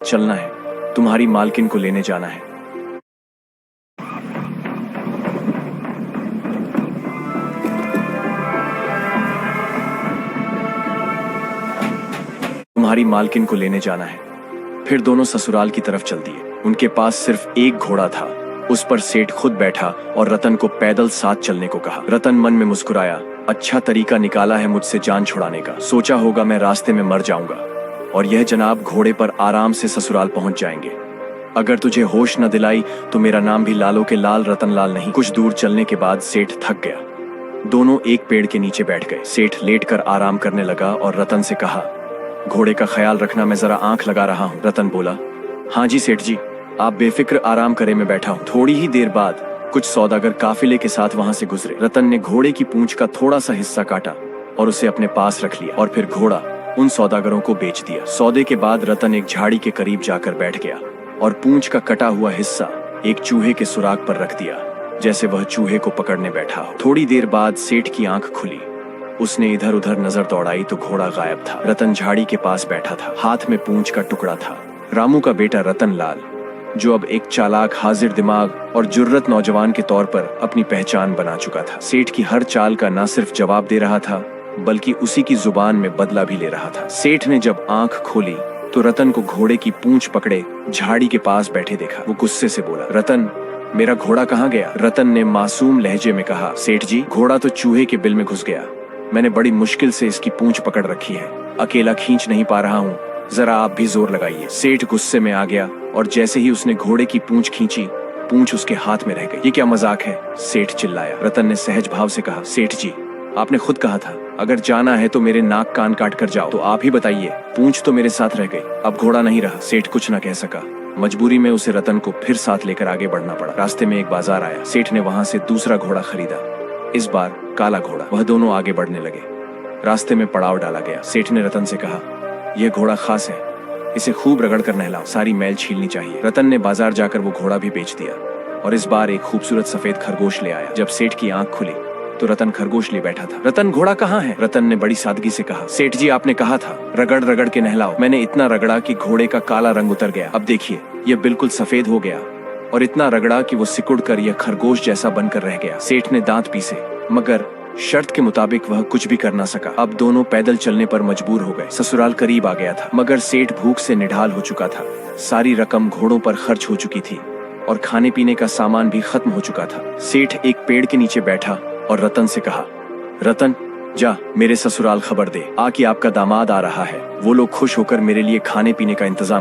चलना है, तुम्हारी मालकिन को लेने जाना है। तुम्हारी मालकिन को लेने जाना है। फिर दोनों ससुराल की तरफ चल दिए। उनके पास सिर्फ एक घोड़ा था। उस पर सेठ खुद बैठा और रतन को पैदल साथ चलने को कहा। रतन मन में मुस्कुराया, अच्छा तरीका निकाला है मुझसे जान छुड़ाने का। सोचा होगा मैं रास्ते में मर जाऊंगा और यह जनाब घोड़े पर आराम से ससुराल पहुंच जाएंगे। अगर तुझे होश न दिलाई तो मेरा नाम भी लालों के लाल रतन लाल नहीं। कुछ दूर चलने के बाद सेठ थक गया। दोनों एक पेड़ के नीचे बैठ गए। सेठ लेटकर आराम करने लगा और रतन से कहा, घोड़े का ख्याल रखना, मैं जरा आंख लगा रहा हूँ। रतन बोला, हाँ जी सेठ जी, आप बेफिक्र आराम करे, मैं बैठा हूँ। थोड़ी ही देर बाद कुछ सौदागर काफिले के साथ वहां से गुजरे। रतन ने घोड़े की पूंछ का थोड़ा सा हिस्सा काटा और उसे अपने पास रख लिया और फिर घोड़ा उन सौदागरों को बेच दिया। सौदे के बाद रतन एक झाड़ी के करीब जाकर बैठ गया और पूंछ का कटा हुआ हिस्सा एक चूहे के सुराग पर रख दिया, जैसे वह चूहे को पकड़ने बैठा हो। थोड़ी देर बाद सेठ की आंख खुली। उसने इधर उधर नजर दौड़ाई तो घोड़ा गायब था। रतन झाड़ी के पास बैठा था, हाथ में पूंछ का टुकड़ा था। रामू का बेटा रतन लाल, जो अब एक चालाक, हाजिर दिमाग और जुर्रत नौजवान के तौर पर अपनी पहचान बना चुका था। सेठ की हर चाल का न सिर्फ जवाब दे रहा था बल्कि उसी की जुबान में बदला भी ले रहा था। सेठ ने जब आंख खोली तो रतन को घोड़े की पूंछ पकड़े झाड़ी के पास बैठे देखा। वो गुस्से से बोला, रतन, मेरा घोड़ा कहाँ गया? रतन ने मासूम लहजे में कहा, सेठ जी, घोड़ा तो चूहे के बिल में घुस गया। मैंने बड़ी मुश्किल से इसकी पूंछ पकड़ रखी है, अकेला खींच नहीं पा रहा हूँ, जरा आप भी जोर लगाइए। सेठ गुस्से में आ गया और जैसे ही उसने घोड़े की पूंछ खींची, पूंछ उसके हाथ में रह गई। ये क्या मजाक है? सेठ चिल्लाया। रतन ने सहज भाव से कहा, सेठ जी, आपने खुद कहा था अगर जाना है तो मेरे नाक कान काट कर जाओ, तो आप ही बताइए, पूंछ तो मेरे साथ रह गई, अब घोड़ा नहीं रहा। सेठ कुछ न कह सका। मजबूरी में उसे रतन को फिर साथ लेकर आगे बढ़ना पड़ा। रास्ते में एक बाजार आया। सेठ ने वहां से दूसरा घोड़ा खरीदा, इस बार काला घोड़ा। वह दोनों आगे बढ़ने लगे। रास्ते में पड़ाव डाला गया। सेठ ने रतन से कहा, यह घोड़ा खास है, इसे खूब रगड़ कर नहलाओ, सारी मैल छीलनी चाहिए। रतन ने बाजार जाकर वो घोड़ा भी बेच दिया और इस बार एक खूबसूरत सफेद खरगोश ले आया। जब सेठ की आंख खुली तो रतन खरगोश ले बैठा था। रतन, घोड़ा कहाँ है? रतन ने बड़ी सादगी से कहा, सेठ जी, आपने कहा था रगड़ रगड़ के नहलाओ। मैंने इतना रगड़ा कि घोड़े का काला रंग उतर गया। अब देखिए, यह बिल्कुल सफेद हो गया और इतना रगड़ा कि वो सिकुड़ कर यह खरगोश जैसा बनकर रह गया। सेठ ने दांत पीसे, मगर शर्त के मुताबिक वह कुछ भी कर ना सका। अब दोनों पैदल चलने पर मजबूर हो गए। ससुराल करीब आ गया था, मगर सेठ भूख से निढाल हो चुका था। सारी रकम घोड़ों पर खर्च हो चुकी थी और खाने पीने का सामान भी खत्म हो चुका था। सेठ एक पेड़ के नीचे बैठा और रतन से कहा, रतन, जा मेरे ससुराल खबर दे आ कि आपका दामाद आ रहा है। वो लोग खुश होकर मेरे लिए खाने पीने का इंतजाम